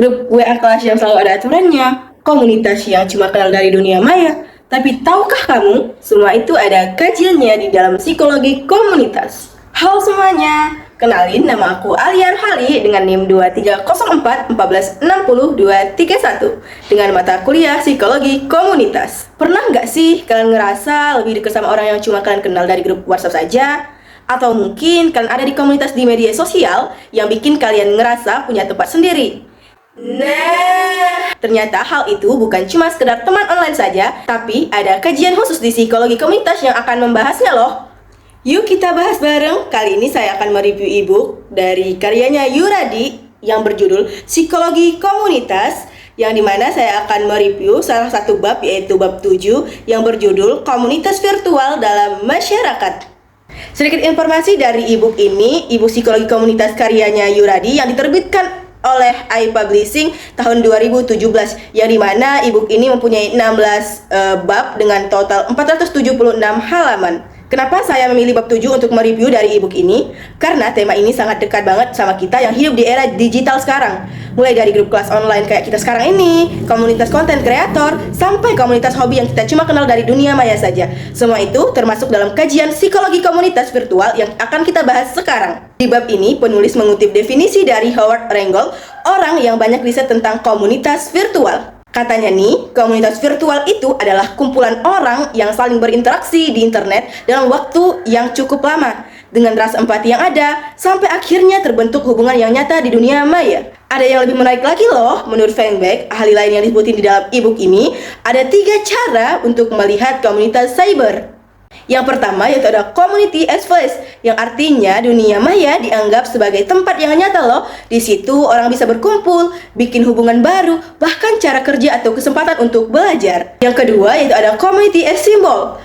grup WA kelas yang selalu ada aturannya, komunitas yang cuma kenal dari dunia maya. Tapi tahukah kamu, semua itu ada kajiannya di dalam psikologi komunitas. Halo semuanya, kenalin nama aku Alia Hali dengan NIM 2304 1460231 dengan mata kuliah psikologi komunitas. Pernah nggak sih kalian ngerasa lebih dekat sama orang yang cuma kalian kenal dari grup WhatsApp saja? Atau mungkin kalian ada di komunitas di media sosial yang bikin kalian ngerasa punya tempat sendiri? Nah, ternyata hal itu bukan cuma sekedar teman online saja, tapi ada kajian khusus di psikologi komunitas yang akan membahasnya loh. Yuk kita bahas bareng. Kali ini saya akan mereview e-book dari karyanya Yuradi yang berjudul Psikologi Komunitas, yang dimana saya akan mereview salah satu bab, yaitu bab 7 yang berjudul Komunitas Virtual dalam Masyarakat. Sedikit informasi dari e-book ini, e-book Psikologi Komunitas karyanya Yuradi yang diterbitkan oleh iPublishing tahun 2017, yang dimana e-book ini mempunyai 16 bab dengan total 476 halaman. Kenapa saya memilih bab 7 untuk mereview dari e-book ini? Karena tema ini sangat dekat banget sama kita yang hidup di era digital sekarang. Mulai dari grup kelas online kayak kita sekarang ini, komunitas konten kreator, sampai komunitas hobi yang kita cuma kenal dari dunia maya saja. Semua itu termasuk dalam kajian psikologi komunitas virtual yang akan kita bahas sekarang. Di bab ini, penulis mengutip definisi dari Howard Rangel, orang yang banyak riset tentang komunitas virtual. Katanya nih, komunitas virtual itu adalah kumpulan orang yang saling berinteraksi di internet dalam waktu yang cukup lama, dengan rasa empati yang ada, sampai akhirnya terbentuk hubungan yang nyata di dunia maya. Ada yang lebih menarik lagi loh, menurut Fengbeck, ahli lain yang disebutin di dalam e-book ini, ada 3 cara untuk melihat komunitas cyber. Yang pertama yaitu ada community as place, yang artinya dunia maya dianggap sebagai tempat yang nyata loh. Di situ orang bisa berkumpul, bikin hubungan baru, bahkan cara kerja atau kesempatan untuk belajar. Yang kedua yaitu ada community as symbol,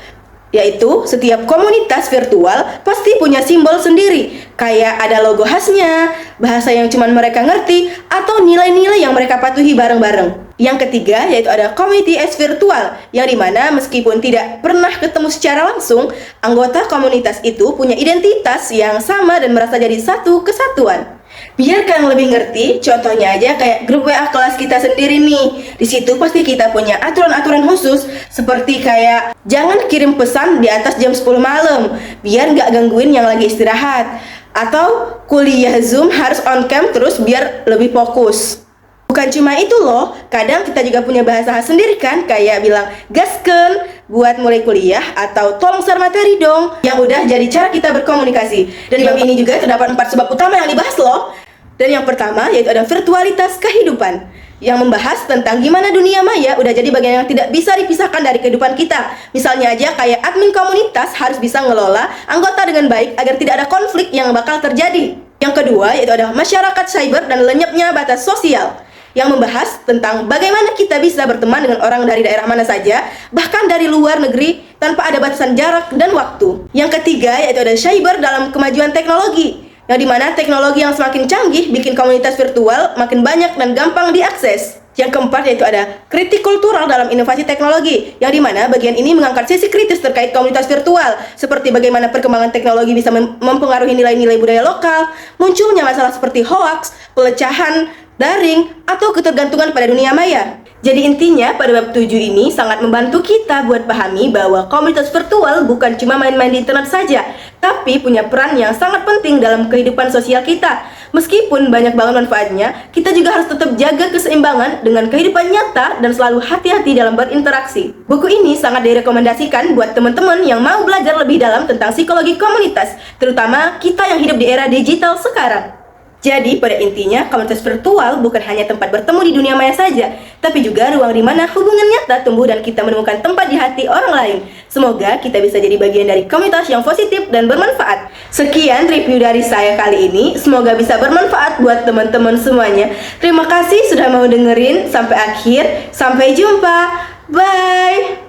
yaitu setiap komunitas virtual pasti punya simbol sendiri, kayak ada logo khasnya, bahasa yang cuma mereka ngerti, atau nilai-nilai yang mereka patuhi bareng-bareng. Yang ketiga yaitu ada community as virtual, yang dimana meskipun tidak pernah ketemu secara langsung, anggota komunitas itu punya identitas yang sama dan merasa jadi satu kesatuan. Biar kalian lebih ngerti, contohnya aja kayak grup WA kelas kita sendiri nih. Di situ pasti kita punya aturan-aturan khusus, seperti kayak jangan kirim pesan di atas jam 10 malam, biar nggak gangguin yang lagi istirahat. Atau kuliah Zoom harus on cam terus biar lebih fokus. Bukan cuma itu loh, kadang kita juga punya bahasa khas sendiri kan, kayak bilang gasken buat mulai kuliah, atau tolong share materi dong, yang udah jadi cara kita berkomunikasi. Dan di bab ini juga terdapat 4 sebab utama yang dibahas loh. Dan yang pertama yaitu ada virtualitas kehidupan, yang membahas tentang gimana dunia maya udah jadi bagian yang tidak bisa dipisahkan dari kehidupan kita. Misalnya aja kayak admin komunitas harus bisa ngelola anggota dengan baik agar tidak ada konflik yang bakal terjadi. Yang kedua yaitu ada masyarakat cyber dan lenyapnya batas sosial, yang membahas tentang bagaimana kita bisa berteman dengan orang dari daerah mana saja, bahkan dari luar negeri tanpa ada batasan jarak dan waktu. Yang ketiga yaitu ada cyber dalam kemajuan teknologi, yang dimana teknologi yang semakin canggih bikin komunitas virtual makin banyak dan gampang diakses. Yang keempat yaitu ada kritik kultural dalam inovasi teknologi, yang dimana bagian ini mengangkat sisi kritis terkait komunitas virtual, seperti bagaimana perkembangan teknologi bisa mempengaruhi nilai-nilai budaya lokal, munculnya masalah seperti hoax, pelecahan daring, atau ketergantungan pada dunia maya. Jadi intinya pada bab 7 ini sangat membantu kita buat pahami bahwa komunitas virtual bukan cuma main-main di internet saja, tapi punya peran yang sangat penting dalam kehidupan sosial kita. Meskipun banyak banget manfaatnya, kita juga harus tetap jaga keseimbangan dengan kehidupan nyata dan selalu hati-hati dalam berinteraksi. Buku ini sangat direkomendasikan buat teman-teman yang mau belajar lebih dalam tentang psikologi komunitas, terutama kita yang hidup di era digital sekarang. Jadi pada intinya komunitas virtual bukan hanya tempat bertemu di dunia maya saja, tapi juga ruang di mana hubungan nyata tumbuh dan kita menemukan tempat di hati orang lain. Semoga kita bisa jadi bagian dari komunitas yang positif dan bermanfaat. Sekian review dari saya kali ini, semoga bisa bermanfaat buat teman-teman semuanya. Terima kasih sudah mau dengerin sampai akhir. Sampai jumpa. Bye.